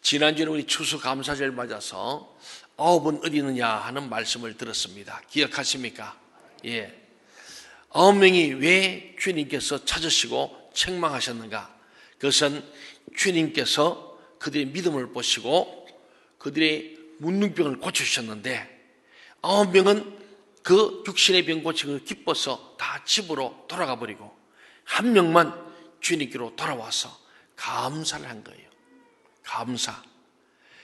지난주에 우리 추수감사절 맞아서 9은 어디 있느냐 하는 말씀을 들었습니다. 기억하십니까? 예. 9명이 왜 주님께서 찾으시고 책망하셨는가? 그것은 주님께서 그들의 믿음을 보시고 그들의 문둥병을 고쳐주셨는데 9명은 그 육신의 병 고치고 기뻐서 다 집으로 돌아가 버리고 한 명만 주님께로 돌아와서 감사를 한 거예요. 감사.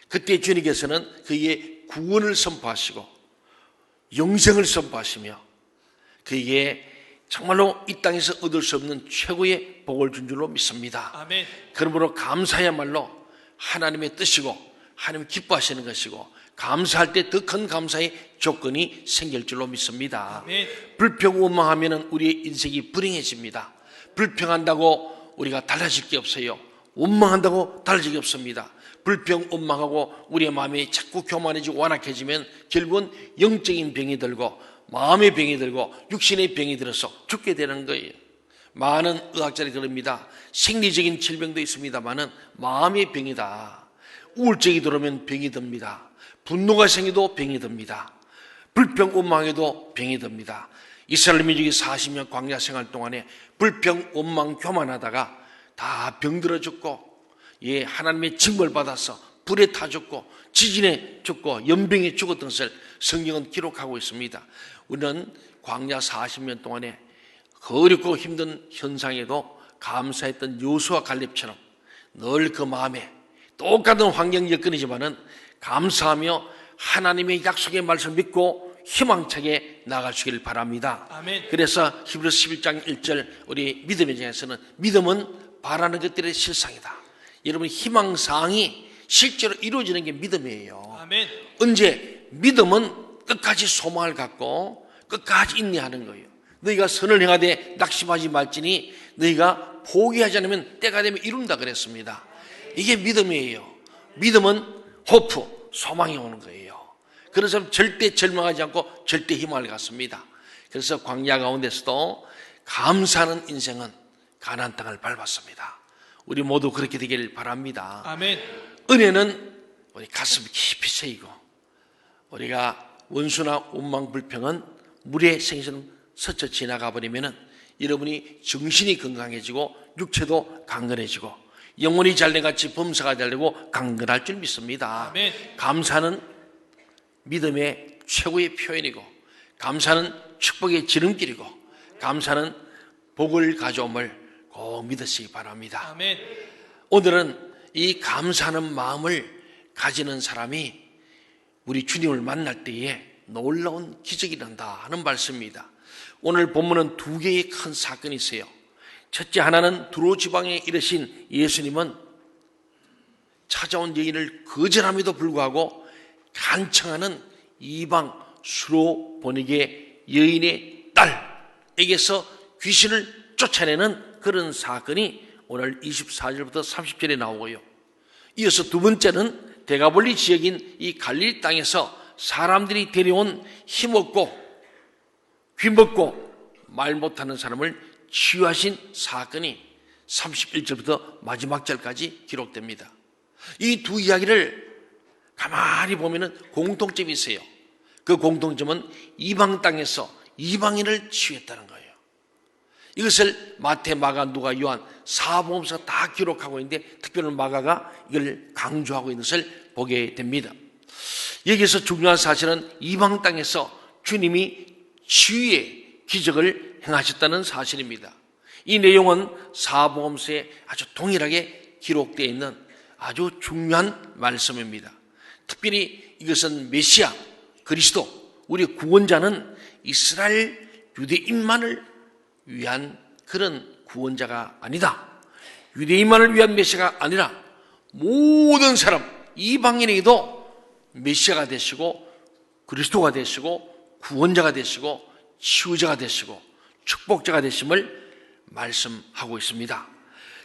그때 주님께서는 그에게 구원을 선포하시고 영생을 선포하시며 그에게 정말로 이 땅에서 얻을 수 없는 최고의 복을 준 줄로 믿습니다. 아멘. 그러므로 감사야말로 하나님의 뜻이고 하나님 기뻐하시는 것이고 감사할 때 더 큰 감사의 조건이 생길 줄로 믿습니다. 아멘. 불평 원망하면 우리의 인생이 불행해집니다. 불평한다고 우리가 달라질 게 없어요. 원망한다고 달라질 게 없습니다. 불평 원망하고 우리의 마음이 자꾸 교만해지고 완악해지면 결국은 영적인 병이 들고 마음의 병이 들고 육신의 병이 들어서 죽게 되는 거예요. 많은 의학자들이 그럽니다. 생리적인 질병도 있습니다만은 마음의 병이다. 우울증이 들어오면 병이 듭니다. 분노가 생겨도 병이 듭니다. 불평 원망에도 병이 듭니다. 이스라엘 민족이 40년 광야 생활 동안에 불평 원망 교만하다가 다 병들어 죽고 하나님의 징벌 받아서 불에 타 죽고 지진에 죽고 연병에 죽었던 것을 성경은 기록하고 있습니다. 우리는 광야 40년 동안에 그 어렵고 힘든 현상에도 감사했던 여호수아 갈렙처럼 늘 그 마음에 똑같은 환경 여건이지만은 감사하며 하나님의 약속의 말씀을 믿고 희망차게 나가시길 바랍니다. 아멘. 그래서 히브리서 11장 1절 우리 믿음의 장에서는 믿음은 바라는 것들의 실상이다. 여러분 희망사항이 실제로 이루어지는 게 믿음이에요. 아멘. 언제? 믿음은 끝까지 소망을 갖고 끝까지 인내하는 거예요. 너희가 선을 행하되 낙심하지 말지니 너희가 포기하지 않으면 때가 되면 이룬다 그랬습니다. 이게 믿음이에요. 믿음은 호프, 소망이 오는 거예요. 그런 사람 절대 절망하지 않고 절대 희망을 갖습니다. 그래서 광야 가운데서도 감사하는 인생은 가나안 땅을 밟았습니다. 우리 모두 그렇게 되길 바랍니다. 아멘. 은혜는 우리 가슴 깊이 새이고 우리가 원수나 원망 불평은 물의 생선 스쳐 지나가 버리면은 여러분이 정신이 건강해지고 육체도 강건해지고 영혼이 잘돼같이 범사가 잘되고 강건할 줄 믿습니다. 아멘. 감사는 믿음의 최고의 표현이고 감사는 축복의 지름길이고 감사는 복을 가져옴을 꼭 믿으시기 바랍니다. 아멘. 오늘은 이 감사하는 마음을 가지는 사람이 우리 주님을 만날 때에 놀라운 기적이 난다 하는 말씀입니다. 오늘 본문은 두 개의 큰 사건이 있어요. 첫째 하나는 두로 지방에 이르신 예수님은 찾아온 여인을 거절함에도 불구하고 간청하는 이방 수로 보내게 여인의 딸에게서 귀신을 쫓아내는 그런 사건이 오늘 24절부터 30절에 나오고요. 이어서 두 번째는 데가볼리 지역인 이 갈릴리 땅에서 사람들이 데려온 힘없고 귀먹고 말 못하는 사람을 치유하신 사건이 31절부터 마지막 절까지 기록됩니다. 이 두 이야기를 가만히 보면은 공통점이 있어요. 그 공통점은 이방 땅에서 이방인을 치유했다는 거예요. 이것을 마태, 마가, 누가, 요한 사복음서가 다 기록하고 있는데 특별히 마가가 이걸 강조하고 있는 것을 보게 됩니다. 여기서 중요한 사실은 이방 땅에서 주님이 치유의 기적을 행하셨다는 사실입니다. 이 내용은 사복음서에 아주 동일하게 기록되어 있는 아주 중요한 말씀입니다. 특별히 이것은 메시아, 그리스도, 우리 구원자는 이스라엘 유대인만을 위한 그런 구원자가 아니다. 유대인만을 위한 메시아가 아니라 모든 사람, 이방인에게도 메시아가 되시고 그리스도가 되시고 구원자가 되시고 치유자가 되시고 축복자가 되심을 말씀하고 있습니다.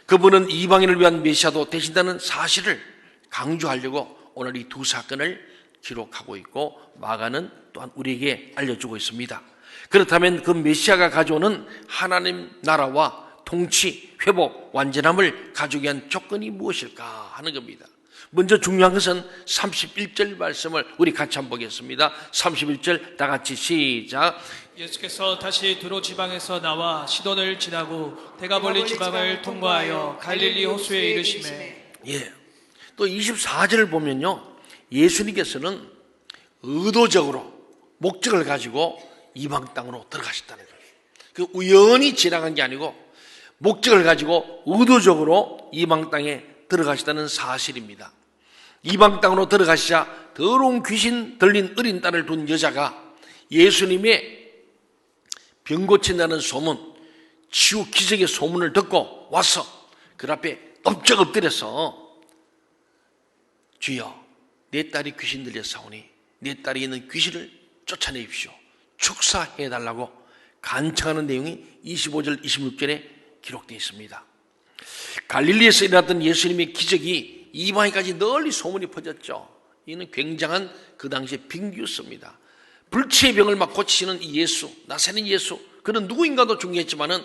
그분은 이방인을 위한 메시아도 되신다는 사실을 강조하려고 오늘 이 두 사건을 기록하고 있고 마가는 또한 우리에게 알려주고 있습니다. 그렇다면 그 메시아가 가져오는 하나님 나라와 통치, 회복, 완전함을 가져오기 위한 조건이 무엇일까 하는 겁니다. 먼저 중요한 것은 31절 말씀을 우리 같이 한번 보겠습니다. 31절 다 같이 시작. 예수께서 다시 두로 지방에서 나와 시돈을 지나고 데가볼리 지방을 통과하여 갈릴리 호수에 이르시매. 예. 또 24절을 보면요, 예수님께서는 의도적으로 목적을 가지고 이방 땅으로 들어가셨다는 거예요. 그 우연히 지나간 게 아니고 목적을 가지고 의도적으로 이방 땅에 들어가시다는 사실입니다. 이방 땅으로 들어가시자 더러운 귀신 들린 어린 딸을 둔 여자가 예수님의 병 고친다는 소문, 치유 기적의 소문을 듣고 와서 그 앞에 엎적 엎드려서 주여, 내 딸이 귀신 들렸사오니 내 딸이 있는 귀신을 쫓아내십시오, 축사해달라고 간청하는 내용이 25절 26절에 기록되어 있습니다. 갈릴리에서 일어났던 예수님의 기적이 이방인까지 널리 소문이 퍼졌죠. 이는 굉장한 그 당시의 빙규였습니다. 불치의 병을 막 고치시는 이 예수, 나사렛 예수, 그는 누구인가도 중요했지만은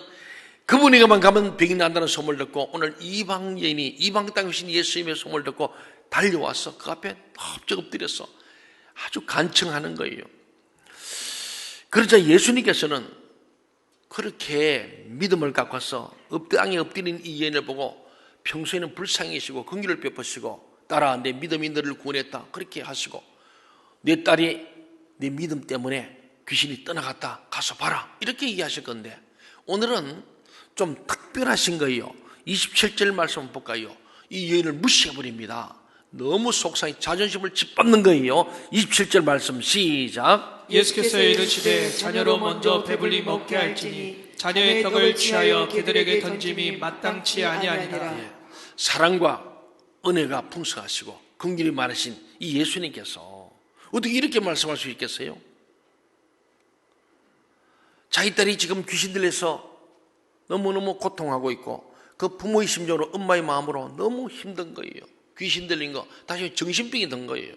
그분에게만 가면 병이 난다는 소문을 듣고 오늘 이방 여인이, 이방 땅에 오신 예수님의 소문을 듣고 달려와서 그 앞에 엎적 엎드려서 아주 간청하는 거예요. 그러자 예수님께서는 그렇게 믿음을 갖고 와서 땅에 엎드린 이 여인을 보고 평소에는 불쌍히시고 긍휼을 베푸시고 딸아, 내 믿음이 너를 구원했다 그렇게 하시고, 내 딸이 내 믿음 때문에 귀신이 떠나갔다, 가서 봐라 이렇게 얘기하실 건데, 오늘은 좀 특별하신 거예요. 27절 말씀 한번 볼까요? 이 여인을 무시해버립니다. 너무 속상해 자존심을 짓밟는 거예요. 27절 말씀 시작. 예수께서 이르시되 자녀로 먼저 배불리 먹게 할지니 자녀의 떡을 취하여 그들에게 던짐이 마땅치 아니하니라. 사랑과 은혜가 풍성하시고 긍휼이 많으신 이 예수님께서 어떻게 이렇게 말씀할 수 있겠어요? 자기 딸이 지금 귀신 들려서 너무너무 고통하고 있고 그 부모의 심정으로, 엄마의 마음으로 너무 힘든 거예요. 귀신 들린 거, 다시 정신병이 든 거예요.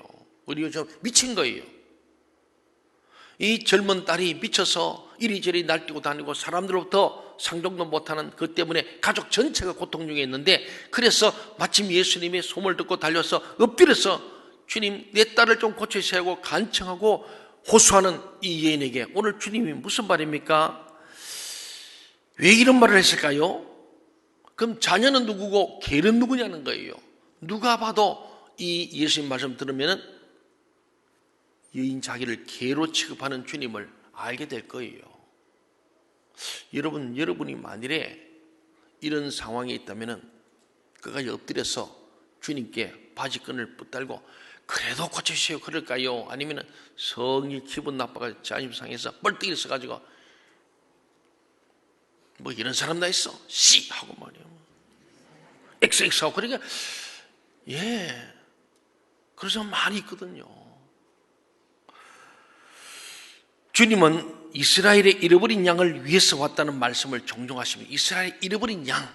우리가 좀 미친 거예요. 이 젊은 딸이 미쳐서 이리저리 날뛰고 다니고 사람들로부터 상종도 못하는 그 때문에 가족 전체가 고통 중에 있는데, 그래서 마침 예수님의 소문을 듣고 달려서 엎드려서 주님, 내 딸을 좀 고쳐주세요 하고 간청하고 호소하는 이 여인에게 오늘 주님이 무슨 말입니까? 왜 이런 말을 했을까요? 그럼 자녀는 누구고 개는 누구냐는 거예요. 누가 봐도 이 예수님 말씀 들으면 여인 자기를 개로 취급하는 주님을 알게 될 거예요. 여러분이 만일에 이런 상황에 있다면 그가 엎드려서 주님께 바지끈을 붙들고 그래도 고쳐주세요 그럴까요? 아니면 성이 기분 나빠가 자존심 상해서 뻘떡이 있어가지고 뭐 이런 사람 다 있어 씨 하고 말이야 XX 하고, 그러니까 그래서 많이 있거든요. 주님은 이스라엘의 잃어버린 양을 위해서 왔다는 말씀을 종종 하십니다. 이스라엘의 잃어버린 양.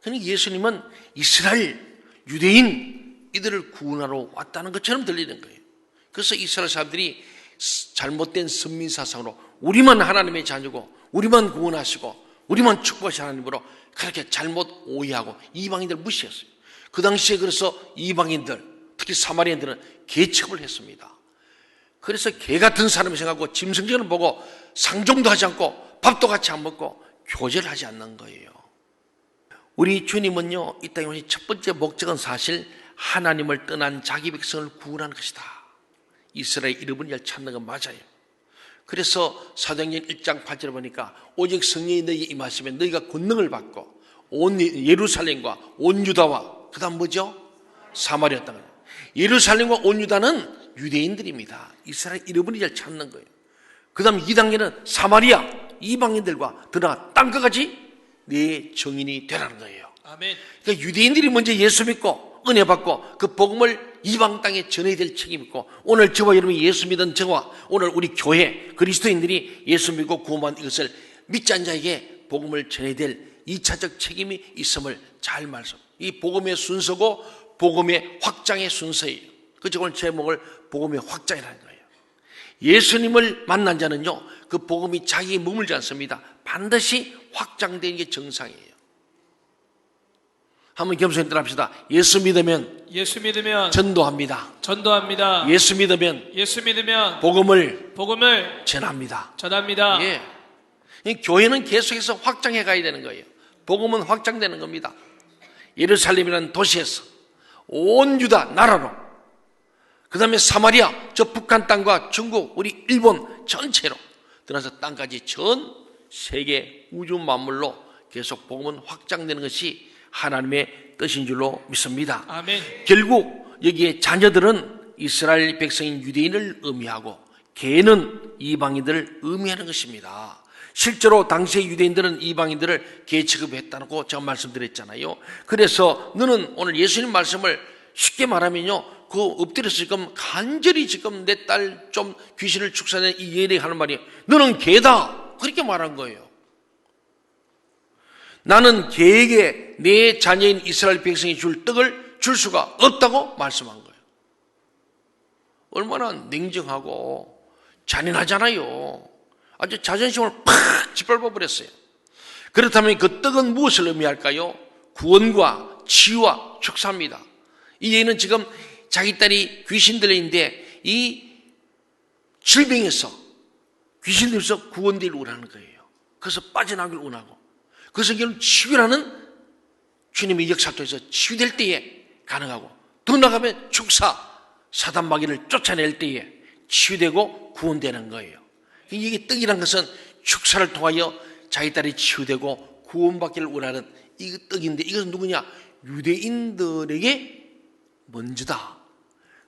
그러니까 예수님은 이스라엘, 유대인 이들을 구원하러 왔다는 것처럼 들리는 거예요. 그래서 이스라엘 사람들이 잘못된 선민사상으로 우리만 하나님의 자녀고 우리만 구원하시고 우리만 축복하신 하나님으로 그렇게 잘못 오해하고 이방인들 무시했어요. 그 당시에 그래서 이방인들, 특히 사마리아인들은 개척을 했습니다. 그래서 개 같은 사람이 생각하고 짐승전을 보고 상종도 하지 않고 밥도 같이 안 먹고 교제를 하지 않는 거예요. 우리 주님은요, 이 땅에 오신 첫 번째 목적은 사실 하나님을 떠난 자기 백성을 구원하는 것이다. 이스라엘 잃어버린 자를 찾는 건 맞아요. 그래서 사도행전 1장 8절에 보니까 오직 성령이 너희에게 임하시면 너희가 권능을 받고 온 예루살렘과 온 유다와 그 다음 뭐죠? 사마리아 땅. 예루살렘과 온 유다는 유대인들입니다. 이스라엘 잃어버린 자를 찾는 거예요. 그 다음 2단계는 사마리아 이방인들과 들어가 땅끝까지 내 정인이 되라는 거예요. 아멘. 그러니까 유대인들이 먼저 예수 믿고 은혜 받고 그 복음을 이방 땅에 전해야 될 책임이 있고, 오늘 저와 여러분이 예수 믿은 저와 오늘 우리 교회 그리스도인들이 예수 믿고 구원받은 이것을 믿지 않은 자에게 복음을 전해야 될 2차적 책임이 있음을 잘 말씀. 이 복음의 순서고 복음의 확장의 순서예요. 그래서 오늘 제목을 복음의 확장이라는 거예요. 예수님을 만난 자는요, 그 복음이 자기에 머물지 않습니다. 반드시 확장되는 게 정상이에요. 한번 겸손히 따라합시다. 예수 믿으면 예수 믿으면 전도합니다. 전도합니다. 예수 믿으면 예수 믿으면 복음을 전합니다. 전합니다. 예. 이 교회는 계속해서 확장해 가야 되는 거예요. 복음은 확장되는 겁니다. 예루살렘이라는 도시에서 온 유다 나라로, 그 다음에 사마리아, 저 북한 땅과 중국, 우리 일본 전체로 들어서 땅까지 전 세계 우주 만물로 계속 복음은 확장되는 것이 하나님의 뜻인 줄로 믿습니다. 아멘. 결국 여기에 자녀들은 이스라엘 백성인 유대인을 의미하고 개는 이방인들을 의미하는 것입니다. 실제로 당시의 유대인들은 이방인들을 개 취급했다고 제가 말씀드렸잖아요. 그래서 너는 오늘 예수님 말씀을 쉽게 말하면요, 그 엎드려서 지금 간절히 지금 내 딸 좀 귀신을 축사하는 이 예리 하는 말이 너는 개다, 그렇게 말한 거예요. 나는 개에게 내 자녀인 이스라엘 백성이 줄 떡을 줄 수가 없다고 말씀한 거예요. 얼마나 냉정하고 잔인하잖아요. 아주 자존심을 팍 짓밟아 버렸어요. 그렇다면 그 떡은 무엇을 의미할까요? 구원과 치유와 축사입니다. 이 얘는 지금 자기 딸이 귀신 들려있는데 이 질병에서, 귀신 들려서 구원되기를 원하는 거예요. 그래서 빠져나가기를 원하고, 그래서 결국 치유라는 주님의 역사 통해서 치유될 때에 가능하고, 더 나가면 축사, 사단 마귀를 쫓아낼 때에 치유되고 구원되는 거예요. 이게 떡이란 것은 축사를 통하여 자기 딸이 치유되고 구원받기를 원하는 이 떡인데, 이것은 누구냐? 유대인들에게 먼저다.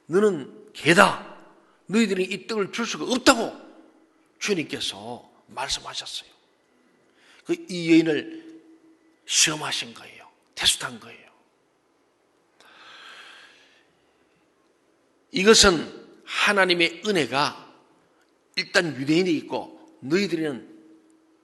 너는 개다. 너희들이 이 떡을 줄 수가 없다고 주님께서 말씀하셨어요. 이 여인을 시험하신 거예요. 테스트한 거예요. 이것은 하나님의 은혜가 일단 유대인이 있고 너희들은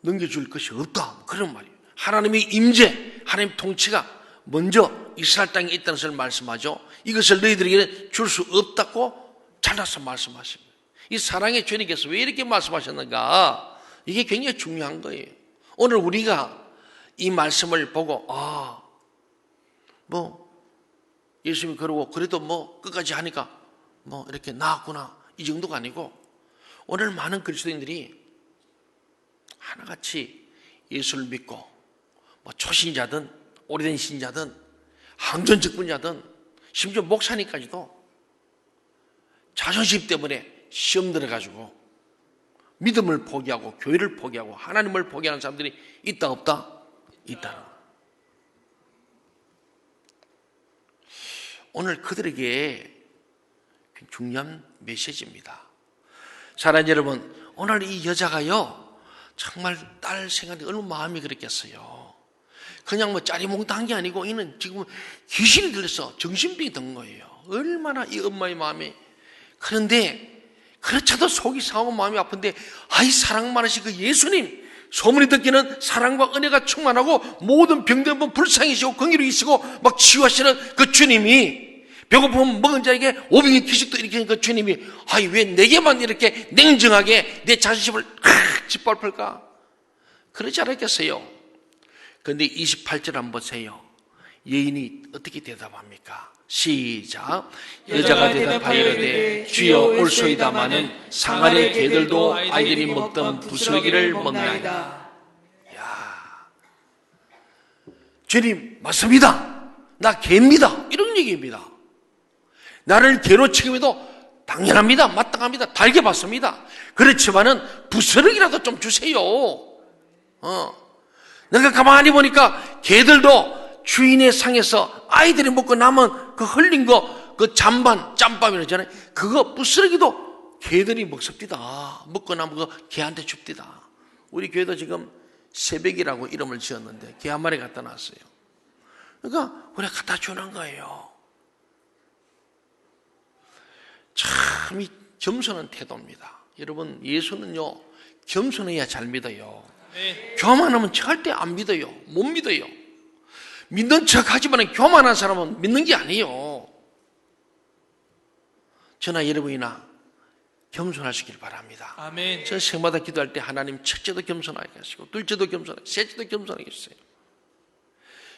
넘겨줄 것이 없다, 그런 말이에요. 하나님의 임재, 하나님 통치가 먼저 이스라엘 땅에 있다는 것을 말씀하죠. 이것을 너희들에게 줄 수 없다고 잘라서 말씀하십니다. 이 사랑의 주님께서 왜 이렇게 말씀하셨는가? 이게 굉장히 중요한 거예요. 오늘 우리가 이 말씀을 보고 예수님이 그러고 그래도 끝까지 하니까 이렇게 나았구나, 이 정도가 아니고, 오늘 많은 그리스도인들이 하나같이 예수를 믿고 초신자든 오래된 신자든 항전직분자든 심지어 목사님까지도 자존심 때문에 시험 들어가지고 믿음을 포기하고 교회를 포기하고 하나님을 포기하는 사람들이 있다 없다? 있다. 오늘 그들에게 중요한 메시지입니다. 사랑하는 여러분, 오늘 이 여자가요, 정말 딸 생각이 얼마나 마음이 그랬겠어요. 그냥 짜리몽땅한 게 아니고 이는 지금 귀신이 들려서 정신병이 든 거예요. 얼마나 이 엄마의 마음이. 그런데 그렇자도 속이 상하고 마음이 아픈데, 아이 사랑 많으신 그 예수님, 소문이 듣기는 사랑과 은혜가 충만하고 모든 병든 분 불쌍히시고 긍휼히시고 막 치유하시는 그 주님이, 배고프면 먹은 자에게 오병의 기식도 일으키는 그 주님이, 아이 왜 내게만 이렇게 냉정하게 내 자존심을 짓밟을까? 그러지 않았겠어요? 그런데 28절 한번 보세요. 여인이 어떻게 대답합니까? 시작. 여자가 대답하여 이르되 주여 올소이다마는 상아의 개들도 아이들이 먹던 부스러기를 먹나이다. 야, 주님 맞습니다. 나 개입니다. 이런 얘기입니다. 나를 개로 취급해도 당연합니다. 마땅합니다. 달게 받습니다. 그렇지만은 부스러기라도 좀 주세요. 내가 가만히 보니까 개들도 주인의 상에서 아이들이 먹고 남은 그 흘린 거, 그 짬밥이라고 하잖아요. 그거 부스러기도 개들이 먹습니다. 먹고 남은 거 개한테 줍디다. 우리 교회도 지금 새벽이라고 이름을 지었는데 개 한 마리 갖다 놨어요. 그러니까 우리가 갖다 주는 거예요. 참 이 겸손한 태도입니다. 여러분, 예수는요 겸손해야 잘 믿어요. 교만하면 절대 안 믿어요. 못 믿어요. 믿는 척 하지만 교만한 사람은 믿는 게 아니에요. 저나 여러분이나 겸손하시길 바랍니다. 아멘. 저 생마다 기도할 때 하나님 첫째도 겸손하게 하시고 둘째도 겸손하게, 셋째도 겸손하게 해주세요.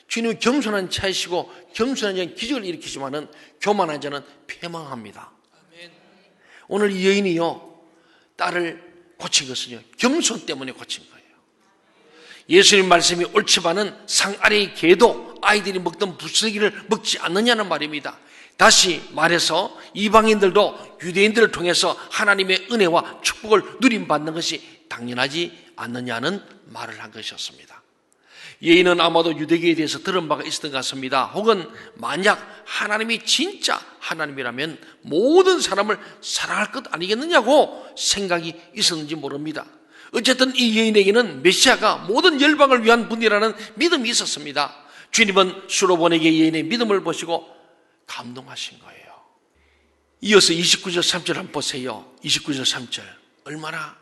주님은 겸손한 자이시고 겸손한 자는 기적을 일으키지만은 교만한 자는 패망합니다. 아멘. 오늘 이 여인이요, 딸을 고친 것은요, 겸손 때문에 고친 거예요. 예수님 말씀이 옳지만은 상 아래의 개도 아이들이 먹던 부스러기를 먹지 않느냐는 말입니다. 다시 말해서 이방인들도 유대인들을 통해서 하나님의 은혜와 축복을 누림받는 것이 당연하지 않느냐는 말을 한 것이었습니다. 여인은 아마도 유대교에 대해서 들은 바가 있었던 것 같습니다. 혹은 만약 하나님이 진짜 하나님이라면 모든 사람을 사랑할 것 아니겠느냐고 생각이 있었는지 모릅니다. 어쨌든 이 여인에게는 메시아가 모든 열방을 위한 분이라는 믿음이 있었습니다. 주님은 수로보내게 여인의 믿음을 보시고 감동하신 거예요. 이어서 29절 3절 한번 보세요. 29절 3절 얼마나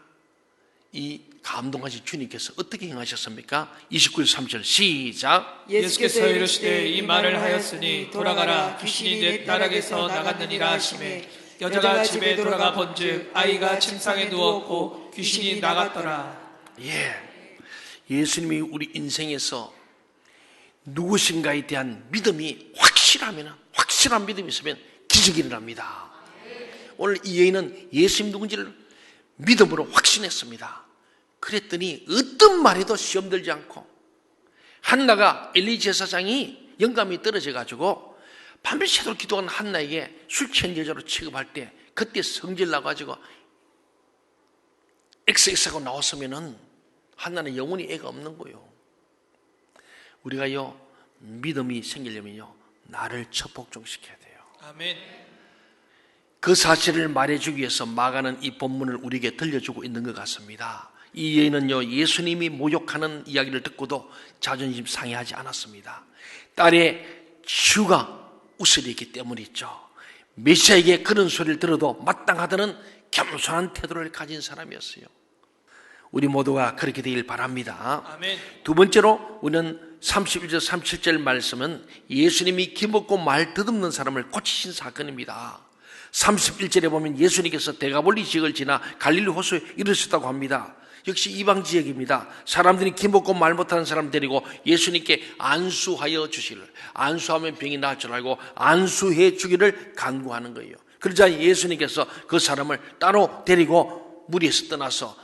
이 감동하신 주님께서 어떻게 행하셨습니까? 29절 3절 시작. 예수께서 이르시되 이 말을 하였으니 돌아가라 귀신이 내 딸에게서 나갔느니라 하시매 여자가 집에 돌아가 본즉 아이가 침상에 누웠고 귀신이 나갔더라. 예수님이 우리 인생에서 누구신가에 대한 믿음이 확실한 믿음이 있으면 기적이 일어납니다. 오늘 이 여인은 예수님 누군지를 믿음으로 확신했습니다. 그랬더니 어떤 말에도 시험 들지 않고, 한나가 엘리 제사장이 영감이 떨어져 가지고 밤새도록 기도한 한나에게 술 취한 여자로 취급할 때 그때 성질 나가지고 엑스하고 나왔으면은 한나는 영원히 애가 없는 거예요. 우리가요, 믿음이 생기려면요, 나를 첩복종시켜야 돼요. 아멘. 그 사실을 말해주기 위해서 마가는 이 본문을 우리에게 들려주고 있는 것 같습니다. 이 여인은요, 예수님이 모욕하는 이야기를 듣고도 자존심 상해하지 않았습니다. 딸의 치유가 우슬이기 때문이죠. 메시아에게 그런 소리를 들어도 마땅하다는 겸손한 태도를 가진 사람이었어요. 우리 모두가 그렇게 되길 바랍니다. 아멘. 두 번째로 우리는 31절 37절 말씀은 예수님이 기먹고 말 더듬는 사람을 고치신 사건입니다. 31절에 보면 예수님께서 데가볼리 지역을 지나 갈릴리 호수에 이르셨다고 합니다. 역시 이방 지역입니다. 사람들이 기먹고 말 못하는 사람 데리고 예수님께 안수하여 주시를, 안수하면 병이 나을 줄 알고 안수해 주기를 간구하는 거예요. 그러자 예수님께서 그 사람을 따로 데리고 무리에서 떠나서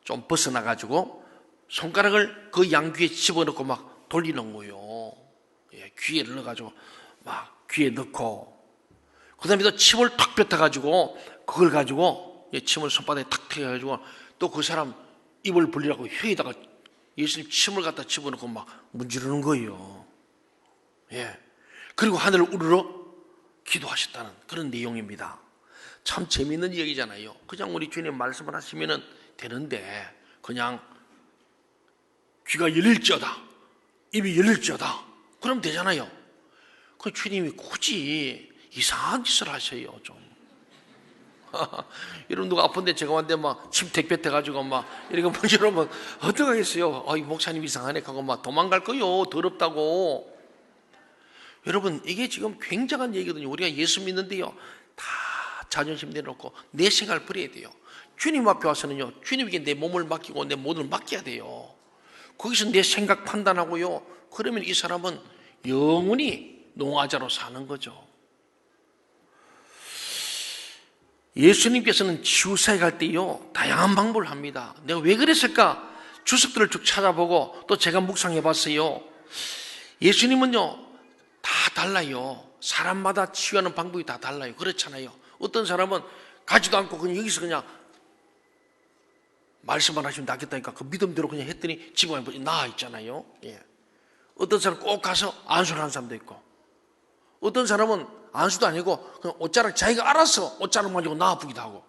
좀 벗어나가지고 손가락을 그 양 귀에 집어넣고 막 돌리는 거예요. 귀에 넣어가지고 막 귀에 넣고, 그 다음에 또 침을 탁 뱉어가지고 그걸 가지고 침을 손바닥에 탁 튀어가지고 또 그 사람 입을 벌리라고 혀에다가 예수님 침을 갖다 집어넣고 막 문지르는 거예요. 그리고 하늘을 우르르 기도하셨다는 그런 내용입니다. 참 재미있는 얘기잖아요. 그냥 우리 주님 말씀을 하시면 되는데 그냥 귀가 열릴지어다, 입이 열릴지어다 그러면 되잖아요. 그 주님이 굳이 이상한 짓을 하셔요. 좀 여러분, 누가 아픈데 제가 왔는데 막 침 택배해가지고 막 이렇게 뭐 여러분 어떡하겠어요? 이 목사님 이상하네 하고 막 도망갈 거요. 더럽다고. 여러분, 이게 지금 굉장한 얘기거든요. 우리가 예수 믿는데요, 다 자존심 내놓고 내 생각을 버려야 돼요. 주님 앞에 와서는요, 주님에게 내 몸을 맡기고 내 모든 걸 맡겨야 돼요. 거기서 내 생각 판단하고요, 그러면 이 사람은 영원히 농아자로 사는 거죠. 예수님께서는 치유사에 갈 때요, 다양한 방법을 합니다. 내가 왜 그랬을까? 주석들을 쭉 찾아보고 또 제가 묵상해 봤어요. 예수님은요, 다 달라요. 사람마다 치유하는 방법이 다 달라요. 그렇잖아요. 어떤 사람은 가지도 않고 그냥 여기서 그냥 말씀만 하시면 낫겠다니까 그 믿음대로 그냥 했더니 집안에 나아 있잖아요. 어떤 사람은 꼭 가서 안수를 하는 사람도 있고, 어떤 사람은 안수도 아니고 그냥 옷자락 자기가 알아서 옷자락 가지고 나아 아프기도 하고,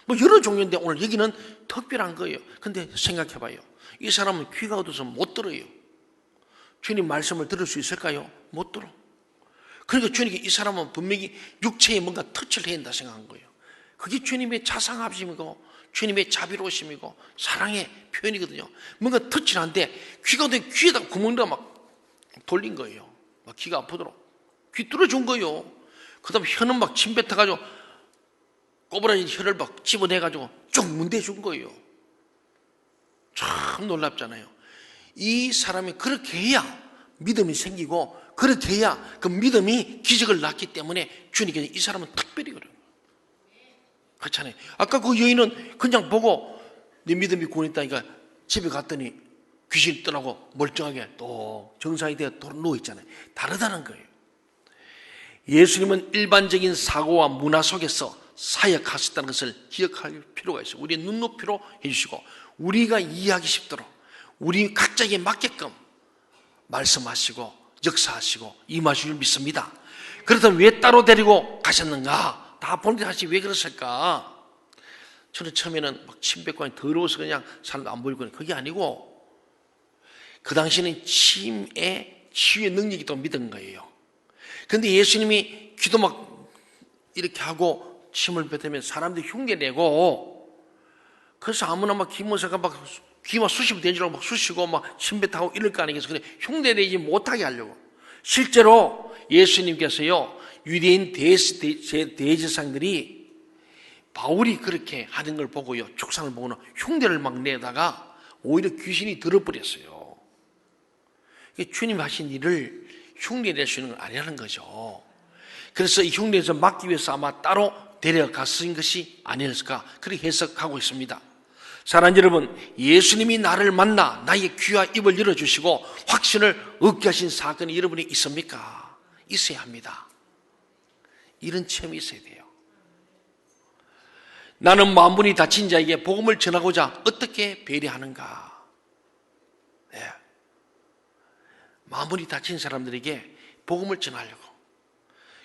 뭐 여러 종류인데 오늘 여기는 특별한 거예요. 근데 생각해봐요. 이 사람은 귀가 어두워서 못 들어요. 주님 말씀을 들을 수 있을까요? 못 들어. 그러니까 주님이 이 사람은 분명히 육체에 뭔가 터치를 해야 된다 생각한 거예요. 그게 주님의 자상하심이고 주님의 자비로우심이고 사랑의 표현이거든요. 뭔가 터치를 하는데 귀가 어두워 귀에다 구멍에다 막 돌린 거예요. 막 귀가 아프도록 귀 뚫어준 거예요. 그 다음에 혀는 막 침 뱉어가지고 꼬부라진 혀를 막 집어내가지고 쭉 문대준 거예요. 참 놀랍잖아요. 이 사람이 그렇게 해야 믿음이 생기고 그렇게 해야 그 믿음이 기적을 낳기 때문에 주님께서 이 사람은 특별히 그래요. 그렇잖아요. 아까 그 여인은 그냥 보고 네 믿음이 구원했다니까 집에 갔더니 귀신이 떠나고 멀쩡하게 또 정상이 되어 누워있잖아요. 다르다는 거예요. 예수님은 일반적인 사고와 문화 속에서 사역하셨다는 것을 기억할 필요가 있어요. 우리의 눈높이로 해주시고 우리가 이해하기 쉽도록 우리 각자에게 맞게끔 말씀하시고 역사하시고 임하실 줄 믿습니다. 그렇다면 왜 따로 데리고 가셨는가? 다 본인이 하시 왜 그러실까? 저는 처음에는 막 침뱉고 더러워서 그냥 사람도 안 보이고 그게 아니고 그 당시에는 치유의 능력이 또 믿은 거예요. 그런데 예수님이 기도 막 이렇게 하고 침을 뱉으면 사람들이 흉내내고 그래서 아무나 막 김모사가 막 귀만 쑤시면 되는 줄 알고 막 쑤시고 막 침뱉하고 이럴 거 아니겠어요. 근데 흉내내지 못하게 하려고. 실제로 예수님께서요, 유대인 대제사장들이 바울이 그렇게 하는 걸 보고요, 축상을 보고는 흉내를 막 내다가 오히려 귀신이 들어버렸어요. 주님이 하신 일을 흉내낼 수 있는 건 아니라는 거죠. 그래서 이 흉내에서 막기 위해서 아마 따로 데려갔은 것이 아니었을까 그렇게 해석하고 있습니다. 사랑하는 여러분, 예수님이 나를 만나 나의 귀와 입을 열어주시고 확신을 얻게 하신 사건이 여러분이 있습니까? 있어야 합니다. 이런 체험이 있어야 돼요. 나는 만분이 다친 자에게 복음을 전하고자 어떻게 배려하는가? 네. 마음이 다친 사람들에게 복음을 전하려고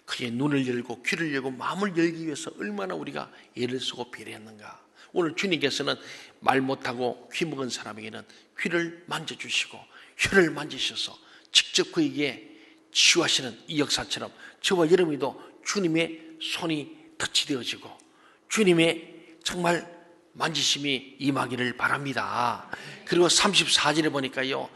그의 눈을 열고 귀를 열고 마음을 열기 위해서 얼마나 우리가 애를 쓰고 배려했는가. 오늘 주님께서는 말 못하고 귀 먹은 사람에게는 귀를 만져주시고 혀를 만지셔서 직접 그에게 치유하시는 이 역사처럼 저와 여러분도 주님의 손이 터치되어지고 주님의 정말 만지심이 임하기를 바랍니다. 그리고 34절에 보니까요,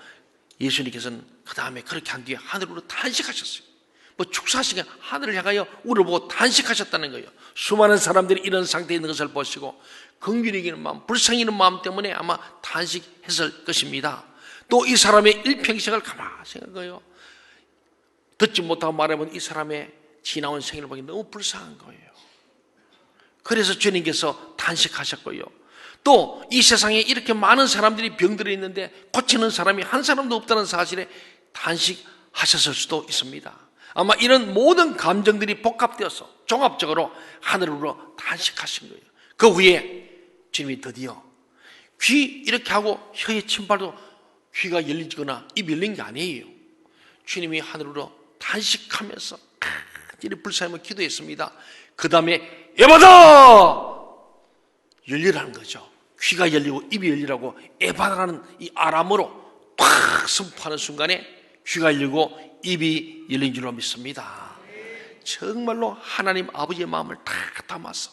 예수님께서는 그 다음에 그렇게 한 뒤에 하늘으로 탄식하셨어요. 뭐 축사하시게 하늘을 향하여 우러보고 탄식하셨다는 거예요. 수많은 사람들이 이런 상태에 있는 것을 보시고 긍휼히 여기는 마음, 불쌍히 여기는 마음 때문에 아마 탄식했을 것입니다. 또 이 사람의 일평생을 가만히 생각해요. 듣지 못하고 말해보면 이 사람의 지나온 생일을 보기 너무 불쌍한 거예요. 그래서 주님께서 탄식하셨고요. 또 이 세상에 이렇게 많은 사람들이 병들어 있는데 고치는 사람이 한 사람도 없다는 사실에 탄식하셨을 수도 있습니다. 아마 이런 모든 감정들이 복합되어서 종합적으로 하늘으로 탄식하신 거예요. 그 후에 주님이 드디어 귀 이렇게 하고 혀에 침발도 귀가 열리거나 입이 열린 게 아니에요. 주님이 하늘으로 탄식하면서 간절히 불쌍하며 기도했습니다. 그 다음에 에바다! 열리라는 거죠. 귀가 열리고 입이 열리라고 에바다라는 이 아람어로 탁 선포하는 순간에 귀가 열리고 입이 열린 줄로 믿습니다. 정말로 하나님 아버지의 마음을 다 담아서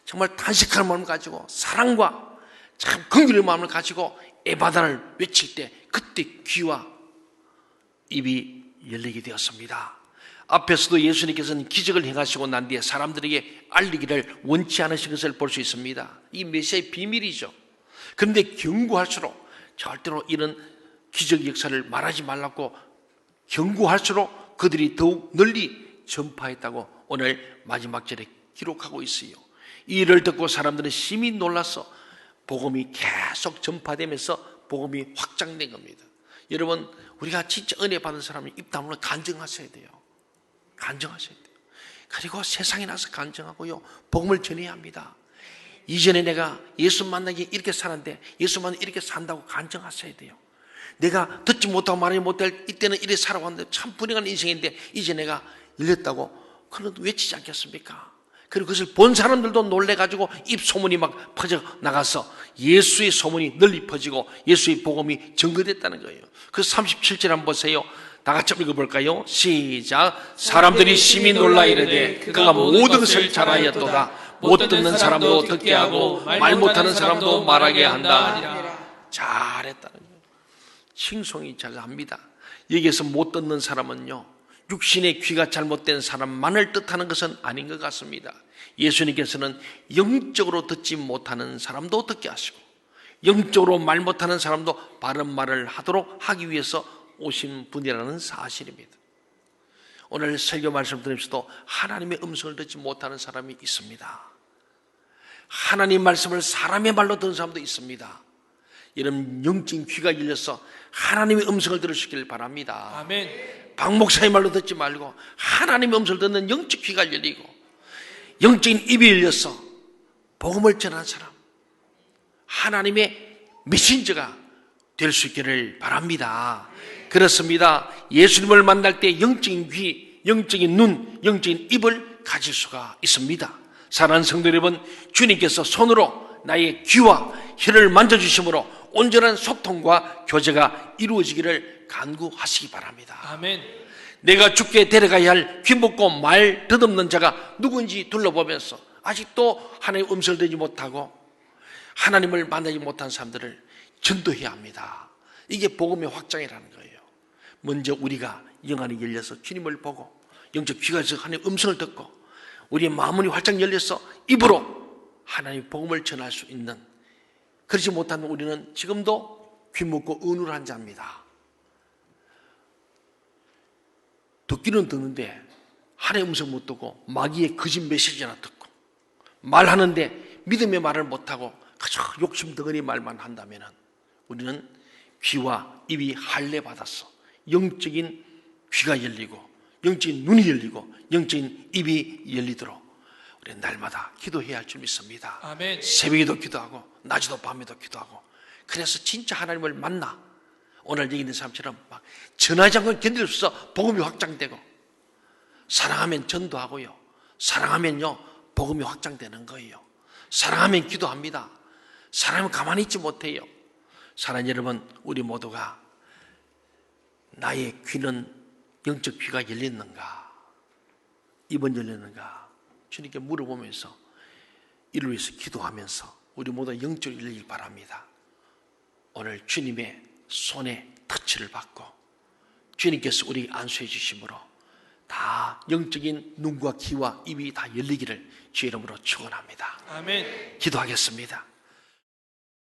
정말 탄식하는 마음을 가지고 사랑과 참 긍휼의 마음을 가지고 에바다를 외칠 때 그때 귀와 입이 열리게 되었습니다. 앞에서도 예수님께서는 기적을 행하시고 난 뒤에 사람들에게 알리기를 원치 않으신 것을 볼 수 있습니다. 이 메시아의 비밀이죠. 그런데 경고할수록 절대로 이런 기적 역사를 말하지 말라고 경고할수록 그들이 더욱 널리 전파했다고 오늘 마지막 절에 기록하고 있어요. 이 일을 듣고 사람들은 심히 놀라서 복음이 계속 전파되면서 복음이 확장된 겁니다. 여러분, 우리가 진짜 은혜 받은 사람은 입 다물어 간증하셔야 돼요. 간증하셔야 돼요. 그리고 세상에 나서 간증하고요, 복음을 전해야 합니다. 이전에 내가 예수 만나기 이렇게 살았는데 예수 만나기 이렇게 산다고 간증하셔야 돼요. 내가 듣지 못하고 말하지 못할 이때는 이렇게 살아왔는데 참 불행한 인생인데 이제 내가 열렸다고 그런 외치지 않겠습니까? 그리고 그것을 본 사람들도 놀래가지고 입 소문이 막 퍼져나가서 예수의 소문이 널리 퍼지고 예수의 복음이 증거됐다는 거예요. 그래서 37절 한번 보세요. 다 같이 읽어볼까요? 시작. 사람들이 심히 놀라 이르되 그가 모든 것을 잘하였도다. 못 듣는 사람도 듣게 하고 말 못하는 사람도 말하게 한다. 잘했다는 거예요. 칭송이 잘합니다. 여기에서 못 듣는 사람은요, 육신의 귀가 잘못된 사람만을 뜻하는 것은 아닌 것 같습니다. 예수님께서는 영적으로 듣지 못하는 사람도 듣게 하시고 영적으로 말 못하는 사람도 바른 말을 하도록 하기 위해서 오신 분이라는 사실입니다. 오늘 설교 말씀 들으면서도 하나님의 음성을 듣지 못하는 사람이 있습니다. 하나님 말씀을 사람의 말로 듣는 사람도 있습니다. 이런 영적인 귀가 열려서 하나님의 음성을 들으시길 바랍니다. 아멘. 박 목사의 말로 듣지 말고 하나님의 음성을 듣는 영적 귀가 열리고 영적인 입이 열려서 복음을 전하는 사람, 하나님의 메신저가 될 수 있기를 바랍니다. 그렇습니다. 예수님을 만날 때 영적인 귀, 영적인 눈, 영적인 입을 가질 수가 있습니다. 사랑하는 성도 여러분, 주님께서 손으로 나의 귀와 혀를 만져주심으로 온전한 소통과 교제가 이루어지기를 간구하시기 바랍니다. 아멘. 내가 죽게 데려가야 할 귀 먹고 말 듣없는 자가 누군지 둘러보면서 아직도 하나님의 음성을 듣지 못하고 하나님을 만나지 못한 사람들을 전도해야 합니다. 이게 복음의 확장이라는 거예요. 먼저 우리가 영안이 열려서 주님을 보고 영적 귀가 열려서 하나님의 음성을 듣고 우리의 마음이 활짝 열려서 입으로 하나님의 복음을 전할 수 있는, 그렇지 못하면 우리는 지금도 귀 먹고 은울한 자입니다. 듣기는 듣는데 하나님의 음성 못 듣고 마귀의 거짓 메시지나 듣고 말하는데 믿음의 말을 못하고 그저 욕심 덩어리 말만 한다면 우리는 귀와 입이 할례 받았어. 영적인 귀가 열리고 영적인 눈이 열리고 영적인 입이 열리도록 우리는 날마다 기도해야 할 줄 믿습니다. 아멘. 새벽에도 기도하고 낮에도 밤에도 기도하고, 그래서 진짜 하나님을 만나 오늘 여기 있는 사람처럼 막 전하지 않고 견딜 수 없어 복음이 확장되고, 사랑하면 전도하고요, 사랑하면요 복음이 확장되는 거예요. 사랑하면 기도합니다. 사랑하면 가만히 있지 못해요. 사랑하는 여러분, 우리 모두가 나의 귀는 영적 귀가 열렸는가, 입은 열렸는가 주님께 물어보면서 이를 위해서 기도하면서 우리 모두 영적으로 열리길 바랍니다. 오늘 주님의 손에 터치를 받고 주님께서 우리 안수해 주심으로 다 영적인 눈과 귀와 입이 다 열리기를 주의 이름으로 축원합니다. 아멘. 기도하겠습니다.